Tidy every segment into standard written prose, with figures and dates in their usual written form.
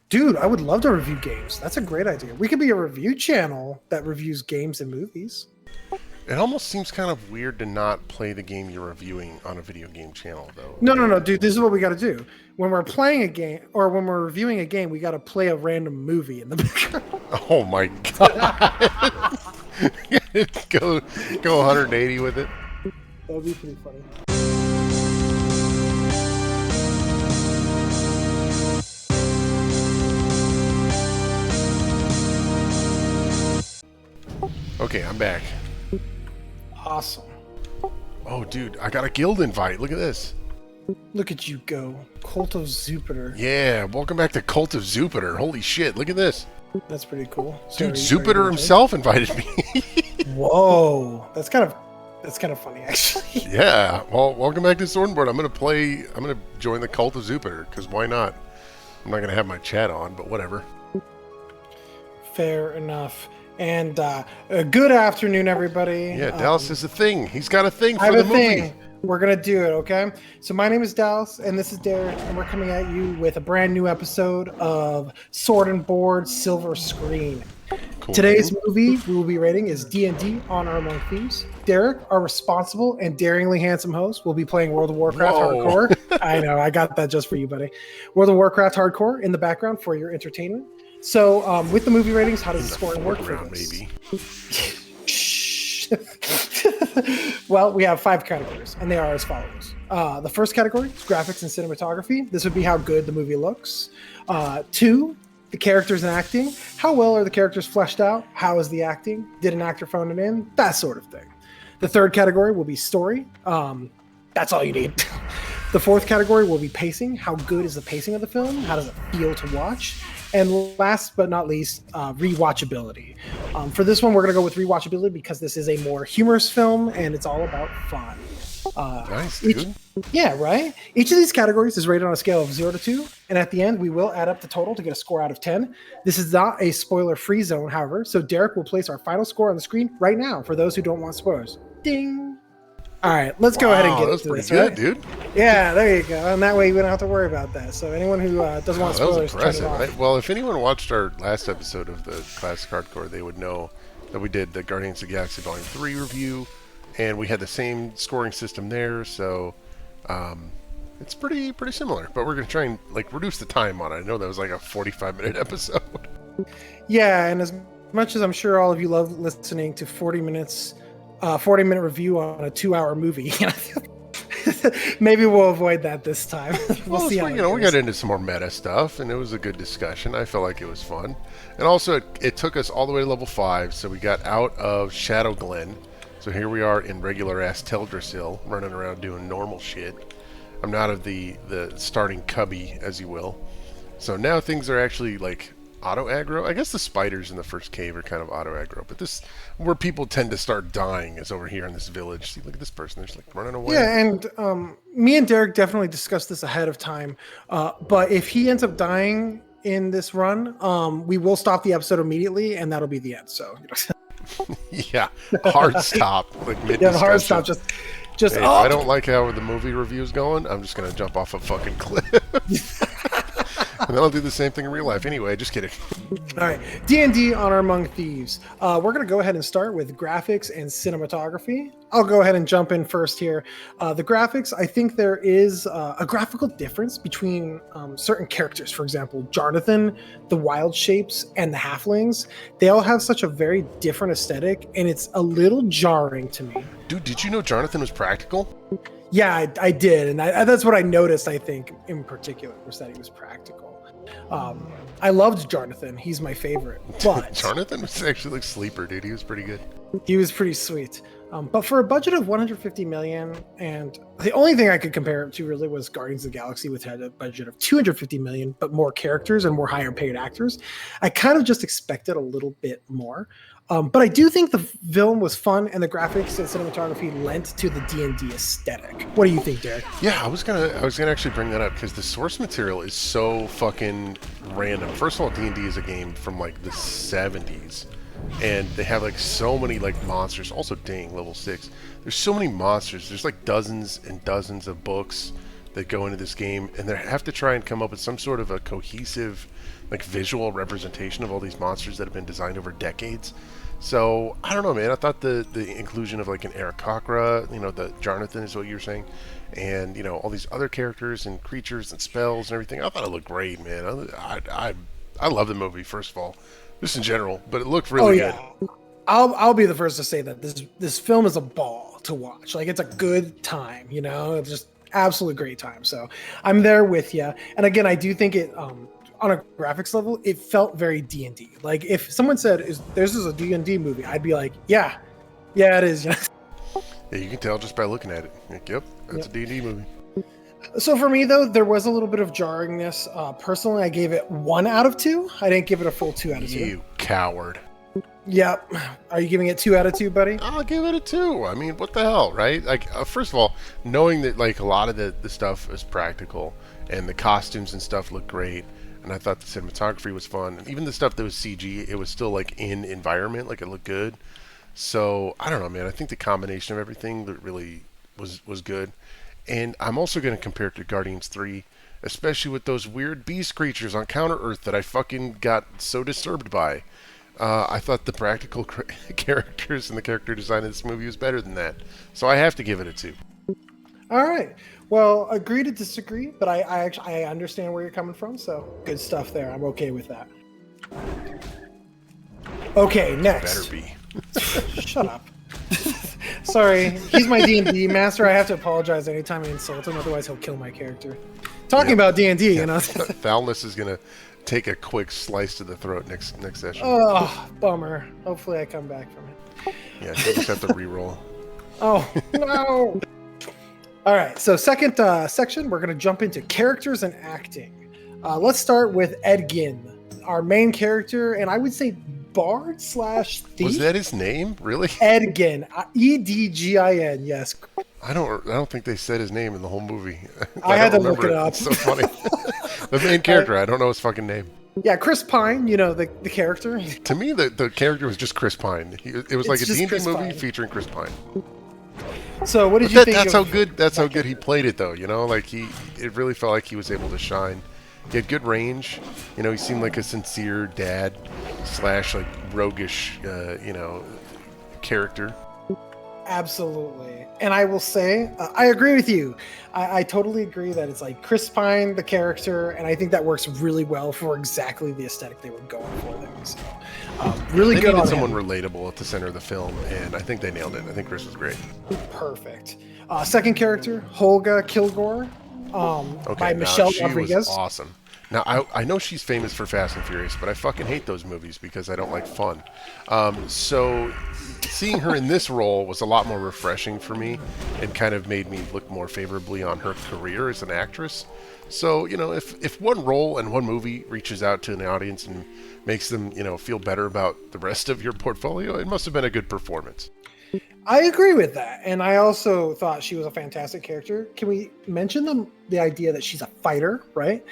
Dude, I would love to review games. That's a great idea. We could be a review channel that reviews games and movies. It almost seems kind of weird to not play the game you're reviewing on a video game channel, though. No, no, no, dude. This is what we got to do. When we're playing a game or when we're reviewing a game, we got to play a random movie in the background. Oh my god! go 180 with it. That would be pretty funny. Okay, I'm back. Awesome. Oh, dude, I got a guild invite. Look at this. Look at you go. Cult of Jupiter. Yeah, welcome back to Cult of Jupiter. Holy shit, look at this. That's pretty cool. Dude, Jupiter himself invited me. Whoa. That's kind of funny, actually. Yeah, well, welcome back to Swordboard. I'm gonna join the Cult of Jupiter, because why not? I'm not gonna have my chat on, but whatever. Fair enough. And good afternoon, everybody. Yeah, Dallas has a thing. He's got a thing I for have the a movie. thing. We're going to do it, okay? So my name is Dallas, and this is Derek, and we're coming at you with a brand new episode of Sword and Board Silver Screen. Cool. Today's movie we will be rating is D&D Honor Among Thieves. Derek, our responsible and daringly handsome host, will be playing World of Warcraft Whoa. Hardcore. I know, I got that just for you, buddy. World of Warcraft Hardcore in the background for your entertainment. So with the movie ratings, how does the scoring work for this? Maybe. Well, we have 5 categories, and they are as follows. The first category is graphics and cinematography. This would be how good the movie looks. 2, the characters and acting. How well are the characters fleshed out? How is the acting? Did an actor phone it in? That sort of thing. The third category will be story. That's all you need. The fourth category will be pacing. How good is the pacing of the film? How does it feel to watch? And last but not least, rewatchability. For this one, we're going to go with rewatchability because this is a more humorous film and it's all about fun. Nice, dude. Yeah, right? Each of these categories is rated on a scale of 0 to 2, and at the end, we will add up the total to get a score out of 10. This is not a spoiler-free zone, however, so Derek will place our final score on the screen right now for those who don't want spoilers. Ding! All right, let's go ahead and get into this, good, right? dude. Yeah, there you go. And that way, we don't have to worry about that. So anyone who doesn't want That was spoilers, turn it impressive, off. right? Well, if anyone watched our last episode of the Classic Hardcore, they would know that we did the Guardians of the Galaxy Volume 3 review, and we had the same scoring system there, so it's pretty similar. But we're going to try and reduce the time on it. I know that was like a 45-minute episode. Yeah, and as much as I'm sure all of you love listening to 40-minute review on a 2-hour movie, maybe we'll avoid that this time. we'll see how we got into some more meta stuff, and it was a good discussion. I felt like it was fun. And also, it took us all the way to level 5, so we got out of Shadow Glen. So here we are in regular-ass Teldrassil, running around doing normal shit. I'm not of the starting cubby, as you will. So now things are actually, auto-aggro. I guess the spiders in the first cave are kind of auto-aggro, but this, where people tend to start dying, is over here in this village. See, look at this person. They're just, running away. Yeah, and me and Derek definitely discussed this ahead of time. But if he ends up dying in this run, we will stop the episode immediately, and that'll be the end. So, Yeah, hard stop, mid-discussion. yeah, hard stop. Just. Hey, if I don't like how the movie review is going, I'm just going to jump off a fucking cliff. And then I'll do the same thing in real life. Anyway, just kidding. All right, D&D Honor Among Thieves. We're going to go ahead and start with graphics and cinematography. I'll go ahead and jump in first here. The graphics, I think there is a graphical difference between certain characters. For example, Jonathan, the Wild Shapes, and the Halflings. They all have such a very different aesthetic, and it's a little jarring to me. Dude, did you know Jonathan was practical? Yeah, I did, and that's what I noticed, I think, in particular, was that he was practical. I loved Jonathan. He's my favorite. But Jonathan was actually sleeper, dude. He was pretty good. he was pretty sweet. But for a budget of 150 million, and the only thing I could compare it to really was Guardians of the Galaxy, which had a budget of 250 million, but more characters and more higher paid actors. I kind of just expected a little bit more. But I do think the film was fun, and the graphics and cinematography lent to the D&D aesthetic. What do you think, Derek? Yeah, I was gonna actually bring that up because the source material is so fucking random. First of all, D&D is a game from the 70s, and they have so many monsters. Also, dang, level 6. There's so many monsters. There's dozens and dozens of books. that go into this game, and they have to try and come up with some sort of a cohesive, like, visual representation of all these monsters that have been designed over decades. So I don't know, man. I thought the inclusion of like an Aarakocra, the Jonathan is what you were saying, and all these other characters and creatures and spells and everything. I thought it looked great, man. I love the movie, first of all, just in general, but it looked really good. I'll be the first to say that this film is a ball to watch. Like, it's a good time, it's just absolutely great time. So I'm there with you. And again, I do think it on a graphics level, it felt very D&D. Like, if someone said, this is a D&D movie, I'd be like, yeah, it is. Yeah, you can tell just by looking at it. Like, yep, that's a D&D movie. So for me, though, there was a little bit of jarringness. Personally, I gave it 1 out of 2. I didn't give it a full 2 out of 2. You coward. Yep. Are you giving it 2 out of 2, buddy? I'll give it a 2. I mean, what the hell, right? Like, first of all, knowing that like a lot of the stuff is practical and the costumes and stuff look great, and I thought the cinematography was fun, and even the stuff that was CG, it was still like in environment, like it looked good. So I don't know, man. I think the combination of everything that really was good. And I'm also going to compare it to Guardians 3, especially with those weird beast creatures on Counter-Earth that I fucking got so disturbed by. I thought the practical characters and the character design of this movie was better than that. So I have to give it a 2. All right. Well, agree to disagree, but I understand where you're coming from, so good stuff there. I'm okay with that. Okay, next. Better be. Shut up. Sorry, he's my D&D master. I have to apologize anytime I insult him, otherwise he'll kill my character. Talking about D&D, Foulness is going to take a quick slice to the throat next session. Oh, bummer. Hopefully I come back from it. Yeah, you just have to re-roll. Oh, no. All right, so second section, we're going to jump into characters and acting. Let's start with Ed Gein, our main character, and I would say bard / thief. Was that his name? Really? Ed Gein, Edgin. Yes. I don't think they said his name in the whole movie. I had to look it up. It's so funny. The main character, I don't know his fucking name. Yeah, Chris Pine, the character. To me, the character was just Chris Pine. It was like a D&D movie Pine. Featuring Chris Pine. So what did you think? That's how good he played it, though. Like it really felt like he was able to shine. He had good range. He seemed like a sincere dad / like roguish, character. Absolutely. And I will say, I agree with you. I totally agree that it's like Chris Pine, the character, and I think that works really well for exactly the aesthetic they were going for there. So, really they good on needed someone him. Relatable at the center of the film, and I think they nailed it. I think Chris was great. Perfect. Second character, Holga Kilgore, by Michelle Rodriguez. Was awesome. Now, I know she's famous for Fast and Furious, but I fucking hate those movies because I don't like fun. So seeing her in this role was a lot more refreshing for me and kind of made me look more favorably on her career as an actress. So, if one role and one movie reaches out to an audience and makes them, feel better about the rest of your portfolio, it must have been a good performance. I agree with that, and I also thought she was a fantastic character. Can we mention the idea that she's a fighter, right?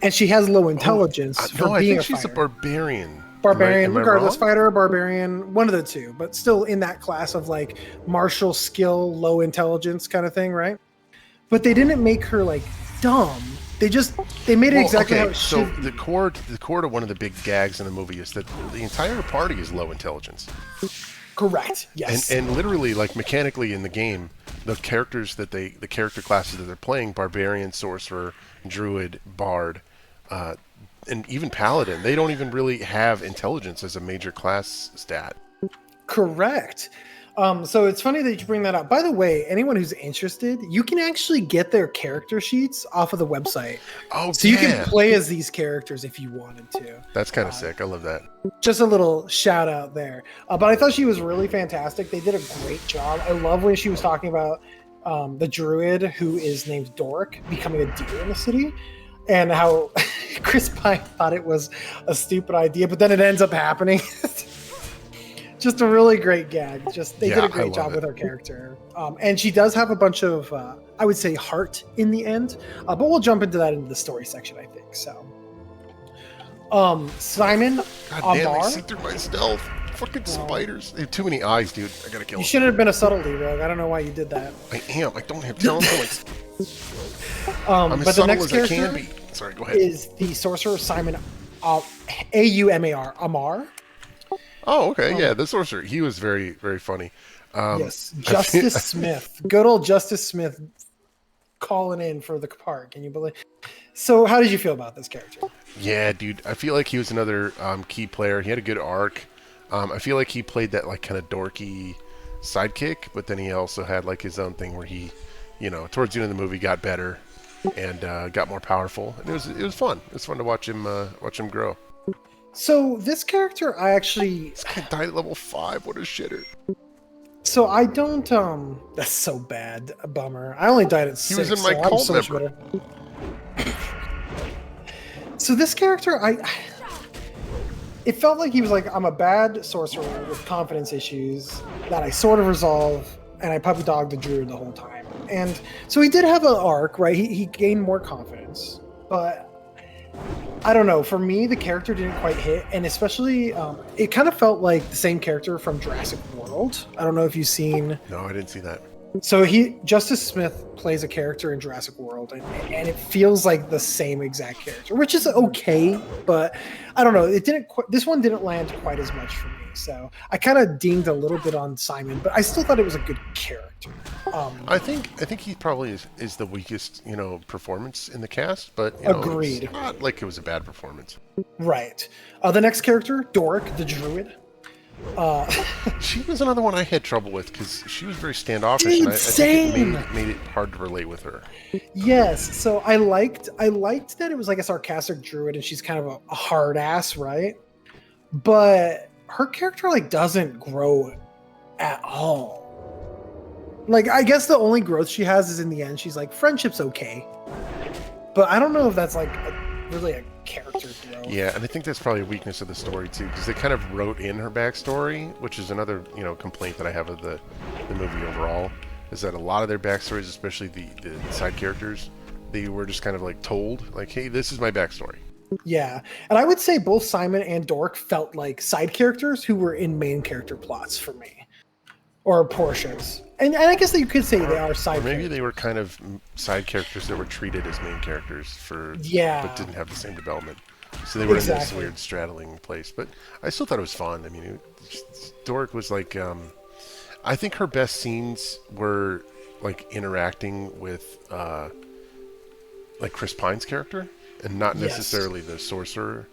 And she has low intelligence for being a fighter. I think she's a barbarian. Barbarian, regardless, wrong? fighter or barbarian, one of the two, but still in that class of like martial skill, low intelligence kind of thing, right? But they didn't make her like dumb. They made it exactly how it should. So the core to one of the big gags in the movie is that the entire party is low intelligence. Correct. Yes. And literally, like mechanically in the game, the character classes that they're playing, barbarian, sorcerer, druid, bard, and even paladin, they don't even really have intelligence as a major class stat. Correct. So it's funny that you bring that up. By the way, anyone who's interested, you can actually get their character sheets off of the website. Oh, so you can play as these characters if you wanted to. That's kind of sick. I love that. Just a little shout out there. But I thought she was really fantastic. They did a great job. I love when she was talking about the druid who is named Doric becoming a deer in the city, and how Chris Pine thought it was a stupid idea, but then it ends up happening. Just a really great gag. They did a great job with her character. And she does have a bunch of, I would say, heart in the end. But we'll jump into that into the story section, I think. So, Simon God damn, Ambar. I see through my stealth. Fucking spiders. They have too many eyes, dude. I gotta kill You them. shouldn't have been a subtlety rogue. I don't know why you did that. I am. I don't have talent points. I'm as But the subtle next as I can character be. Sorry, go ahead. is the sorcerer Simon Aumar. Amar. Oh, okay. Yeah, the sorcerer. He was very, very funny. Yes, Justice Smith. Good old Justice Smith calling in for the part. Can you believe? So, how did you feel about this character? Yeah, dude. I feel like he was another key player. He had a good arc. I feel like he played that like kind of dorky sidekick, but then he also had like his own thing where he, towards the end of the movie got better and got more powerful. And it was fun. It was fun to watch him grow. So this character, I actually This guy died at level 5. What a shitter. So I don't. That's so bad. A bummer. I only died at 6. He was in my so cult so much member. better. So this character, it felt like he was like, I'm a bad sorcerer with confidence issues that I sort of resolve, and I puppy dogged the druid the whole time. And so he did have an arc, right? He gained more confidence, but I don't know. For me, the character didn't quite hit, and especially it kind of felt like the same character from Jurassic World. I don't know if you've seen. No, I didn't see that. So Justice Smith plays a character in Jurassic World, and it feels like the same exact character, which is okay, but I don't know. This one didn't land quite as much for me, so I kind of dinged a little bit on Simon, but I still thought it was a good character. I think he probably is the weakest, performance in the cast, but Agreed. It's not like it was a bad performance. Right. The next character, Doric the Druid. She was another one I had trouble with because she was very standoffish, Dude, and I think it made it hard to relate with her. Yes, so I liked that it was like a sarcastic druid, and she's kind of a hard ass, right? But her character like doesn't grow at all. Like, I guess the only growth she has is in the end. She's like, friendship's okay, but I don't know if that's like really a character growth. Yeah, and I think that's probably a weakness of the story too, because they kind of wrote in her backstory, which is another complaint that I have of the movie overall, is that a lot of their backstories, especially the side characters, they were just kind of like told, like, hey, this is my backstory. Yeah, and I would say both Simon and Dork felt like side characters who were in main character plots for me, or portions. And I guess that you could say they are side. Or maybe characters. they were kind of side characters that were treated as main characters but didn't have the same development. So they were in this weird straddling place. But I still thought it was fun. I mean, Doric was like, I think her best scenes were like interacting with like Chris Pine's character, and not necessarily the sorcerer.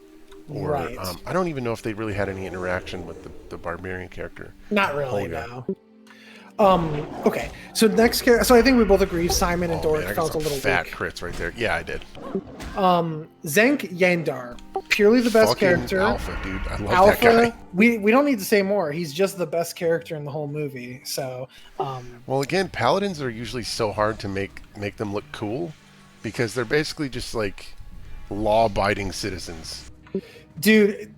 Or right. I don't even know if they really had any interaction with the barbarian character. Not really, no. Okay, so next character. So I think we both agree Simon and Doric felt a little fat weak. crits right there. Yeah, I did. Zank Yandar, purely the best Fucking character. Alpha, dude. I love Alpha, that guy. we don't need to say more. He's just the best character in the whole movie. So, well, again, paladins are usually so hard to make them look cool because they're basically just like law-abiding citizens. Dude,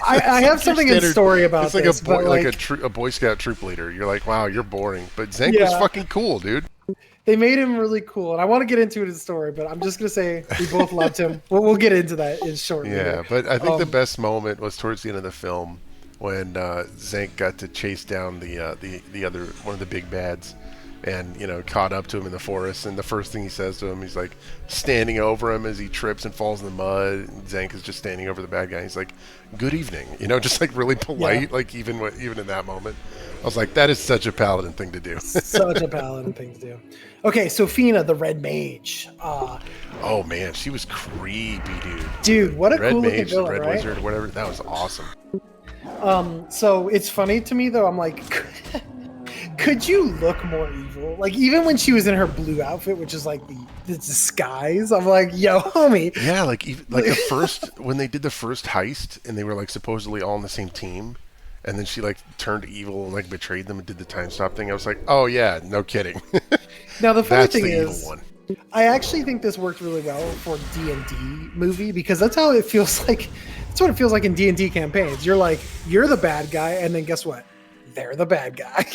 I have something in story about this. It's like a Boy Scout troop leader. You're like, wow, you're boring. But Zank was fucking cool, dude. They made him really cool, and I want to get into it in the story, but I'm just gonna say we both loved him. We'll get into that in short. Yeah, but I think the best moment was towards the end of the film when Zank got to chase down the other one of the big bads, and caught up to him in the forest. And the first thing he says to him, he's like standing over him as he trips and falls in the mud. And Zank is just standing over the bad guy. He's like, "Good evening," just like really polite. Yeah. Like even in that moment, I was like, that is such a paladin thing to do. Such a paladin thing to do. Okay, so Fina, the Red Mage. Oh man, she was creepy, dude. Dude, what a Red cool Mage, looking villain, Red right? Wizard, whatever. That was awesome. So it's funny to me though. I'm like, could you look more evil? Like even when she was in her blue outfit, which is like the disguise, I'm like, yo, homie. Yeah, like the first when they did the first heist and they were like supposedly all on the same team, and then she like turned evil and like betrayed them and did the time stop thing. I was like, oh yeah, no kidding. Now the funny That's thing the is, evil one. I actually think this worked really well for D&D movie because that's how it feels like. That's what it feels like in D&D campaigns. You're like, you're the bad guy, and then guess what? They're the bad guy.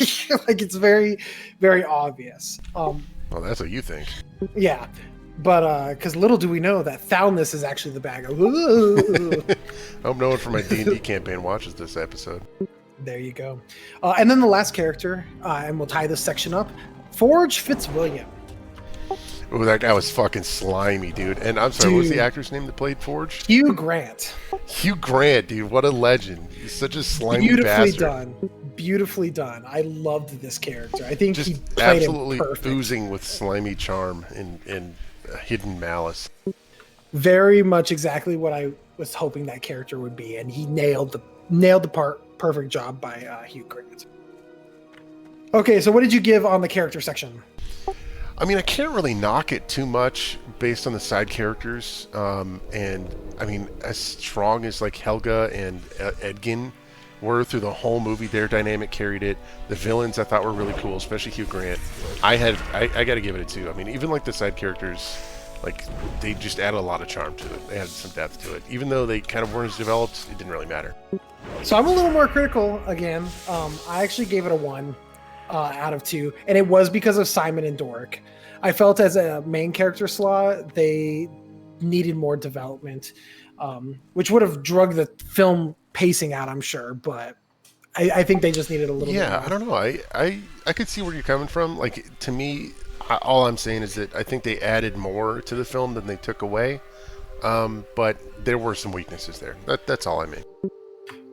Like it's very, very obvious. Well, that's what you think. Yeah. But because little do we know that foulness is actually the bag. Ooh. I hope no one from my D&D campaign watches this episode. There you go. And then the last character, and we'll tie this section up, Forge Fitzwilliam. Oh, that guy was fucking slimy, dude. And I'm sorry, what was the actor's name that played Forge? Hugh Grant. Hugh Grant, dude. What a legend. He's such a slimy Beautifully bastard. done. Beautifully done. I loved this character. I think Just he played absolutely him perfect. oozing with slimy charm and hidden malice. Very much exactly what I was hoping that character would be, and he nailed the part. Perfect job by Hugh Grant. Okay, so what did you give on the character section? I mean, I can't really knock it too much based on the side characters. And I mean, as strong as like Helga and Edgin were through the whole movie, their dynamic carried it. The villains I thought were really cool, especially Hugh Grant. I got to give it a 2. I mean, even like the side characters, like they just added a lot of charm to it. They added some depth to it. Even though they kind of weren't as developed, it didn't really matter. So I'm a little more critical again. I actually gave it a 1 out of 2, and it was because of Simon and Doric. I felt as a main character slot, they needed more development, which would have drugged the film pacing out, I'm sure. But I think they just needed a little bit more. I don't know. I could see where you're coming from. Like, to me, all I'm saying is that I think they added more to the film than they took away. But there were some weaknesses there. That's all I mean.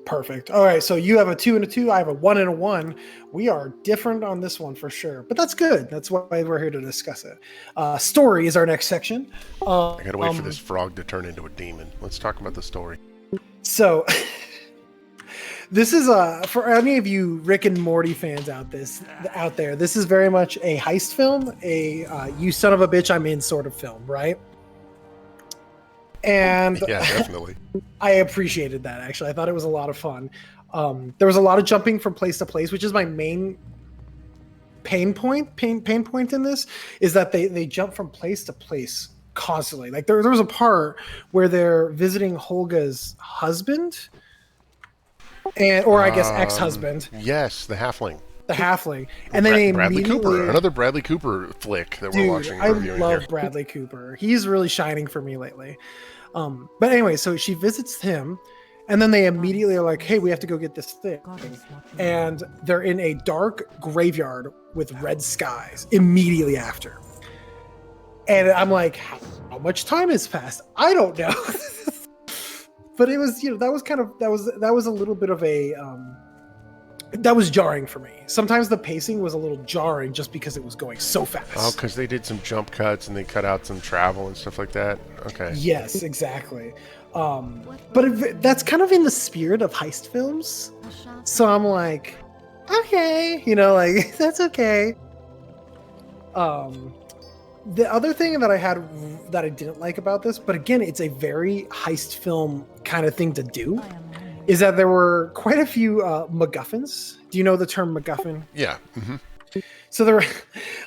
Perfect. All right, so you have a 2 and a 2. I have a 1 and a 1. We are different on this one for sure, but that's good. That's why we're here to discuss it. Story is our next section. I gotta wait for this frog to turn into a demon. Let's talk about the story. So, this is for any of you Rick and Morty fans out there. This is very much a heist film, a you son of a bitch, I'm in sort of film, right? And yeah, definitely. I appreciated that, actually. I thought it was a lot of fun. There was a lot of jumping from place to place, which is my main pain point in this, is that they jump from place to place constantly. Like there was a part where they're visiting Holga's husband, or I guess ex-husband. Yes, the halfling. The halfling. And then they Bradley immediately... Cooper, another Bradley Cooper flick that we're watching. I love Bradley Cooper. He's really shining for me lately. But anyway, so she visits him, and then they immediately are like, hey, we have to go get this thing. And they're in a dark graveyard with red skies immediately after. And I'm like, how much time has passed? I don't know. But it was, that was a little bit of a... that was jarring for me. Sometimes the pacing was a little jarring just because it was going so fast. Oh, because they did some jump cuts and they cut out some travel and stuff like that. Okay. Yes, exactly. But that's kind of in the spirit of heist films. So I'm like, okay, like that's okay. The other thing that I had that I didn't like about this, but again, it's a very heist film kind of thing to do, is that there were quite a few MacGuffins. Do you know the term MacGuffin? Yeah. Mm-hmm. So there were,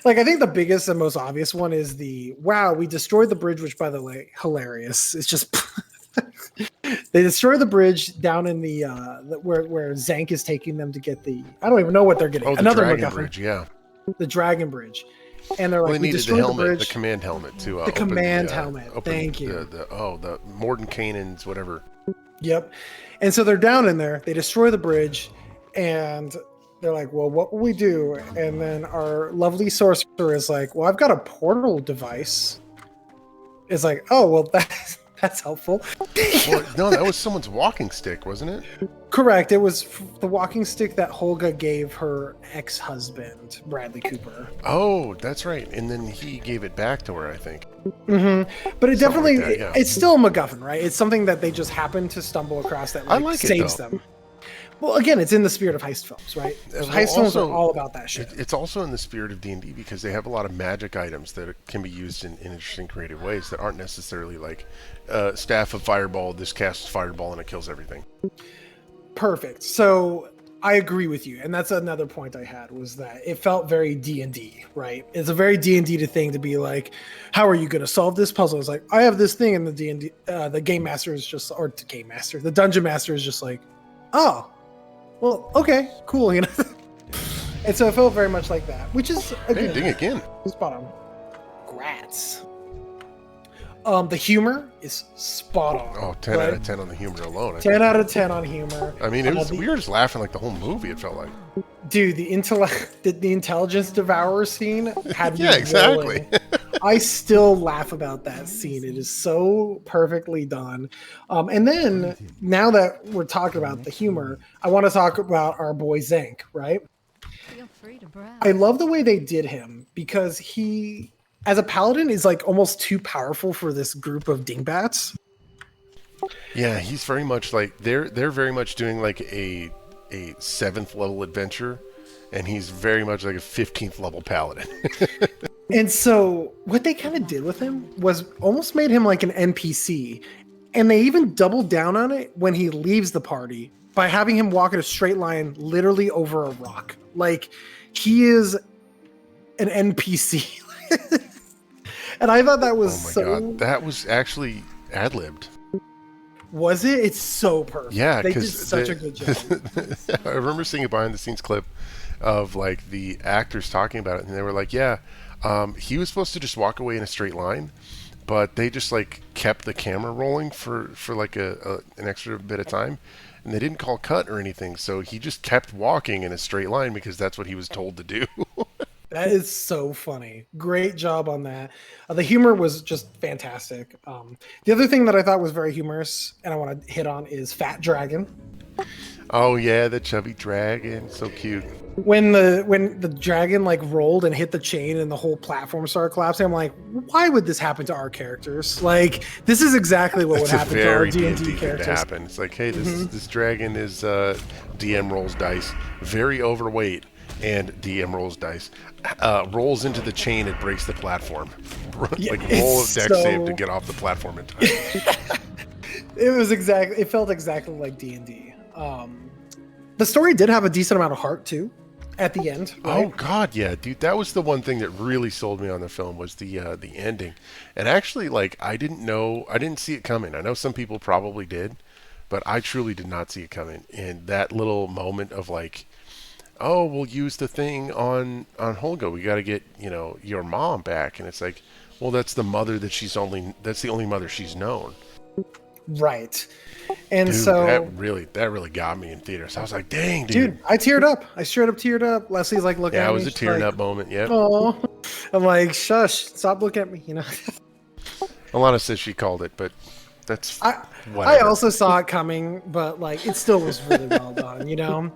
like, I think the biggest and most obvious one is wow, we destroyed the bridge, which, by the way, hilarious. It's just, they destroy the bridge down in the where Zank is taking them to get I don't even know what they're getting. Oh, the Another Dragon MacGuffin. Bridge, yeah. The Dragon Bridge. And they're like, they we needed destroyed the bridge. the command helmet to the command helmet. Thank you. The Mordenkainen's whatever. Yep. And so they're down in there. They destroy the bridge, and they're like, well, what will we do? And then our lovely sorcerer is like, well, I've got a portal device. It's like, oh, well, that's helpful. Well, no, that was someone's walking stick, wasn't it? Correct. It was the walking stick that Holga gave her ex-husband, Bradley Cooper. Oh, that's right. And then he gave it back to her, I think. Mm-hmm. But it definitely, like that, yeah. It's still a MacGuffin, right? It's something that they just happen to stumble across that saves them. Well, again, it's in the spirit of heist films, right? Heist films are all about that shit. It's also in the spirit of D&D because they have a lot of magic items that can be used in interesting, creative ways that aren't necessarily like staff of fireball, this casts fireball and it kills everything. Perfect. So I agree with you. And that's another point I had, was that it felt very D&D, right? It's a very D&D thing to be like, how are you going to solve this puzzle? It's like, I have this thing, and the D&D, the game master is just, or the game master, the dungeon master is just like, oh, well, okay, cool, And so it felt very much like that, which is, again, Hey, ding again. spot on. Grats. The humor is spot on. Oh, 10 out of 10 on the humor alone. 10 out of 10 on humor. I mean, we were just laughing like the whole movie, it felt like. Dude, the intelligence devourer scene had me Yeah, exactly. I still laugh about that scene. It is so perfectly done. And then, now that we're talking about the humor, I want to talk about our boy Zank, right? Feel free to browse. I love the way they did him because he, as a paladin, is like almost too powerful for this group of dingbats. Yeah, he's very much like they're very much doing like a 7th level adventure, and he's very much like a 15th level paladin. And so what they kind of did with him was almost made him like an NPC. And they even doubled down on it when he leaves the party by having him walk in a straight line literally over a rock. Like, he is an NPC. And I thought that was God, that was actually ad-libbed. Was it? It's so perfect. Yeah, they did such a good job. I remember seeing a behind-the-scenes clip of like the actors talking about it, and they were like, "Yeah, he was supposed to just walk away in a straight line, but they just like kept the camera rolling for like an extra bit of time, and they didn't call cut or anything, so he just kept walking in a straight line because that's what he was told to do." That is so funny. Great job on that. The humor was just fantastic. The other thing that I thought was very humorous, and I want to hit on, is Fat Dragon. Oh yeah, the chubby dragon, so cute. When the dragon like rolled and hit the chain and the whole platform started collapsing, I'm like, why would this happen to our characters? Like, this is exactly what would happen to our D&D characters. To happen. It's like, hey, this dragon is DM rolls dice, very overweight, and DM rolls dice. Rolls into the chain, it breaks the platform. Yeah, like roll a deck save to get off the platform in time. It felt exactly like D&D. The story did have a decent amount of heart too at the end, right? Oh god, yeah, dude, that was the one thing that really sold me on the film, was the ending. And actually, like, I didn't see it coming. I know some people probably did, but I truly did not see it coming. And that little moment of like, oh, we'll use the thing on Holga. We got to get, your mom back. And it's like, well, that's the mother that's the only mother she's known. Right. And dude, so that really got me in theaters. I was like, dang, dude. I teared up. I straight up teared up. Leslie's like, look at me. Yeah, it was a tearing up moment. Yeah. Oh, I'm like, shush, stop looking at me. Alana says she called it, but that's whatever. I also saw it coming, but like, it still was really well done.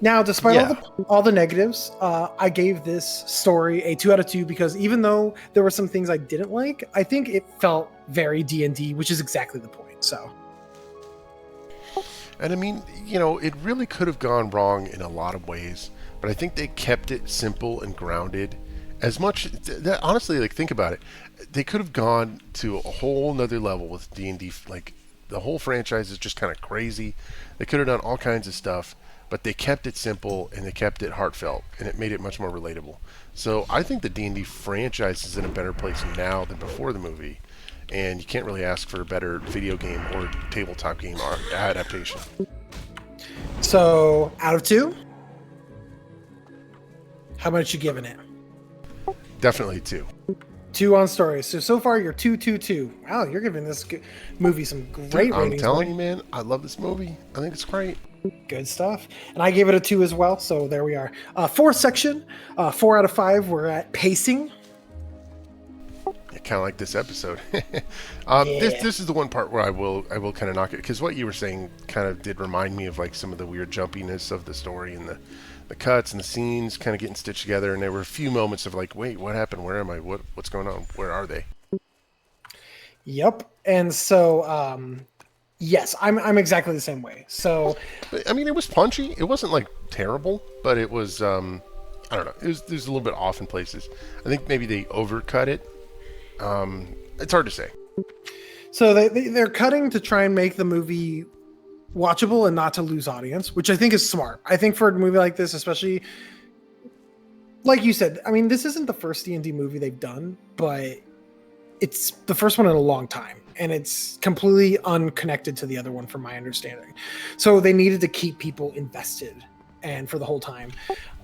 Now, despite all the negatives, I gave this story a 2 out of 2 because even though there were some things I didn't like, I think it felt very D&D, which is exactly the point. So, and I mean, it really could have gone wrong in a lot of ways, but I think they kept it simple and grounded. As much that, honestly, like, think about it, they could have gone to a whole nother level with D&D. Like, the whole franchise is just kind of crazy. They could have done all kinds of stuff, but they kept it simple and they kept it heartfelt, and it made it much more relatable. So I think the D&D franchise is in a better place now than before the movie, and you can't really ask for a better video game or tabletop game adaptation. So, out of 2, how much you giving it? Definitely 2. 2 on story. So far you're 2. Wow, you're giving this movie some great ratings. I'm telling you, man, I love this movie. I think it's great. Good stuff. And I gave it a 2 as well. So there we are. 4th section, 4 out of 5. We're at pacing. Kind of like this episode. This is the one part where I will kind of knock it, because what you were saying kind of did remind me of like some of the weird jumpiness of the story and the cuts and the scenes kind of getting stitched together, and there were a few moments of like, wait, what happened? Where am I? What's going on? Where are they? Yep. And so yes, I'm exactly the same way. So I mean, it was punchy. It wasn't like terrible, but it was I don't know. It was a little bit off in places. I think maybe they overcut it. It's hard to say. So they're cutting to try and make the movie watchable and not to lose audience, which I think is smart. I think for a movie like this, especially, like you said, I mean, this isn't the first D&D movie they've done, but it's the first one in a long time, and it's completely unconnected to the other one from my understanding. So they needed to keep people invested and for the whole time.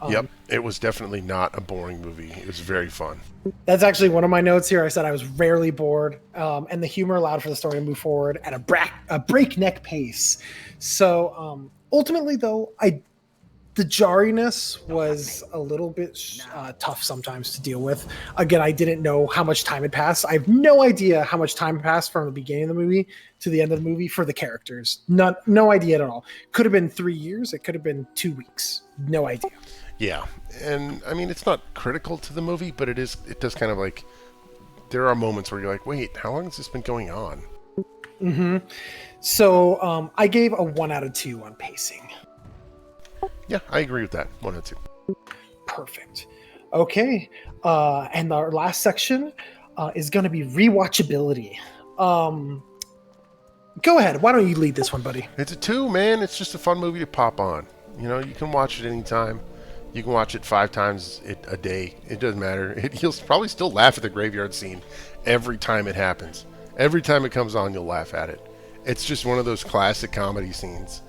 Yep, it was definitely not a boring movie. It was very fun. That's actually one of my notes here. I said I was rarely bored, and the humor allowed for the story to move forward at a breakneck pace. So ultimately, though, the jarriness was a little bit tough sometimes to deal with. Again, I didn't know how much time had passed. I have no idea how much time passed from the beginning of the movie to the end of the movie for the characters. No idea at all. Could have been 3 years. It could have been 2 weeks. No idea. Yeah, and I mean, it's not critical to the movie, but it does kind of like, there are moments where you're like, wait, how long has this been going on? Mm-hmm. So I gave a 1 out of 2 on pacing. Yeah, I agree with that. 1 out of 2. Perfect. Okay. And our last section is going to be rewatchability. Go ahead. Why don't you lead this one, buddy? It's a 2, man. It's just a fun movie to pop on. You know, you can watch it anytime. You can watch it 5 times a day. It doesn't matter. You'll probably still laugh at the graveyard scene every time it happens. Every time it comes on, you'll laugh at it. It's just one of those classic comedy scenes.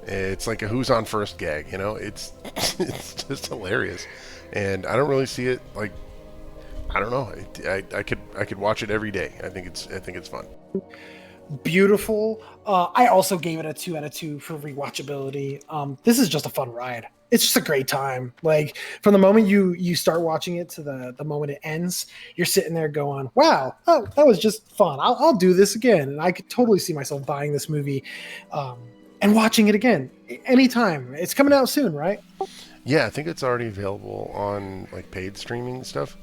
It's like a who's on first gag, you know? It's just hilarious. And I don't really see it like, I don't know. I could watch it every day. I think it's fun. Beautiful. I also gave it a 2 out of 2 for rewatchability. This is just a fun ride. It's just a great time. Like from the moment you start watching it to the moment it ends, you're sitting there going, wow, oh, that was just fun. I'll do this again. And I could totally see myself buying this movie and watching it again anytime. It's coming out soon, right? Yeah, I think it's already available on like paid streaming and stuff.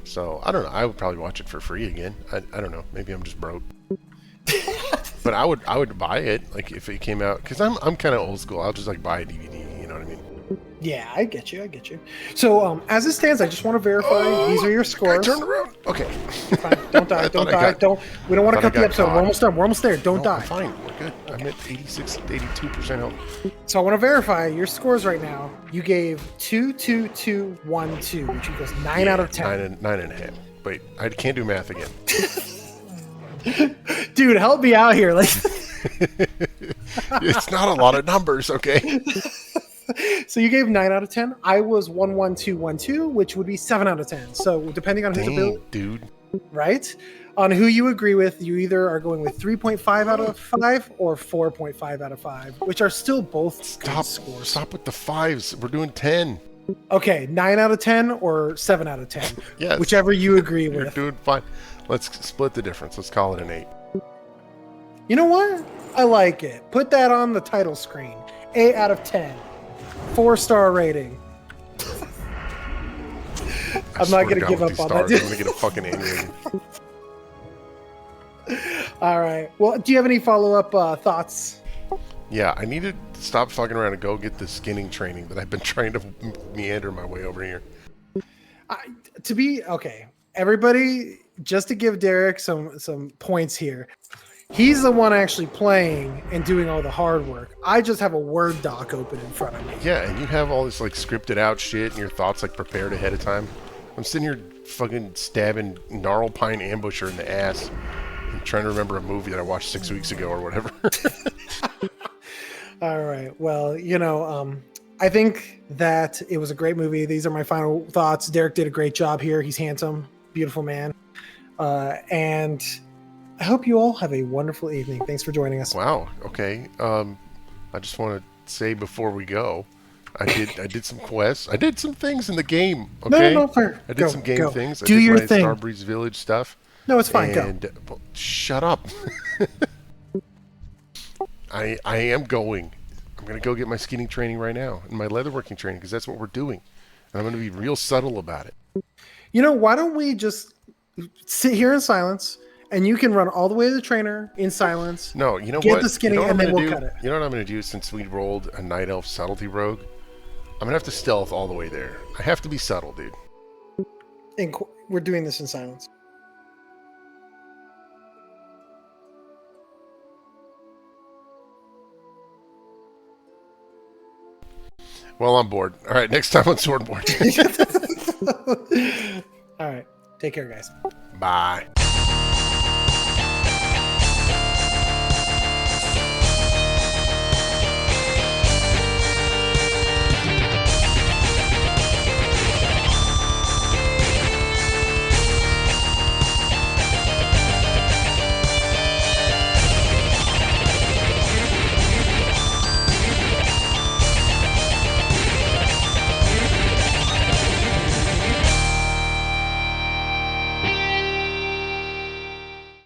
So I don't know. I would probably watch it for free again. I don't know. Maybe I'm just broke. But I would buy it like if it came out, because I'm kind of old school. I'll just like buy a DVD. You know what I mean? Yeah, I get you. So as it stands, I just want to verify these are your scores. Turn around. Okay. Fine. Don't die. Don't die. We don't want to cut the episode. Caught. We're almost done. We're almost there. Don't No, die. I'm fine. We're good. I'm at 86, 82% health. So I want to verify your scores right now. You gave 2, 2, 2, 1, 2, which equals 9 out of 10. 9.5. Wait, I can't do math again. Dude, help me out here. Like, It's not a lot of numbers, okay? so you gave 9 out of 10. I was 1, 1, 2, 1, 2, which would be 7 out of 10. So depending on whose ability, dude. Right? On who you agree with, you either are going with 3.5 out of 5 or 4.5 out of 5, which are still both good scores. Stop with the 5s. We're doing 10. Okay, 9 out of 10 or 7 out of 10. Yes. Whichever you agree You're with. doing fine. Let's split the difference. Let's call it an 8. You know what? I like it. Put that on the title screen. 8 out of 10. 4-star rating. I'm not going to give up on that. I'm going to get a fucking aneurysm. All right. Well, do you have any follow-up thoughts? Yeah, I need to stop fucking around and go get the skinning training that I've been trying to meander my way over here. Okay, everybody, just to give Derek some points here. He's the one actually playing and doing all the hard work. I just have a Word doc open in front of me. Yeah, and you have all this like scripted out shit and your thoughts like prepared ahead of time. I'm sitting here fucking stabbing Gnarl Pine Ambusher in the ass and trying to remember a movie that I watched 6 weeks ago or whatever. All right. Well, I think that it was a great movie. These are my final thoughts. Derek did a great job here. He's handsome, beautiful man. And I hope you all have a wonderful evening. Thanks for joining us. Wow. Okay. I just want to say before we go, I did some quests. I did some things in the game. Okay. No, fair. I did some game things. Do I did your my thing. Starbreeze Village stuff. No, it's fine. And, Go. Well, shut up. I am going. I'm going to go get my skinning training right now and my leatherworking training because that's what we're doing. And I'm going to be real subtle about it. Why don't we just sit here in silence and you can run all the way to the trainer in silence. No, you know get what? Get the skinning and then we'll cut it. You know what I'm going to do since we rolled a Night Elf Subtlety Rogue? I'm going to have to stealth all the way there. I have to be subtle, dude. We're doing this in silence. Well, I'm bored. All right, next time on Swordboard. All right. Take care, guys. Bye.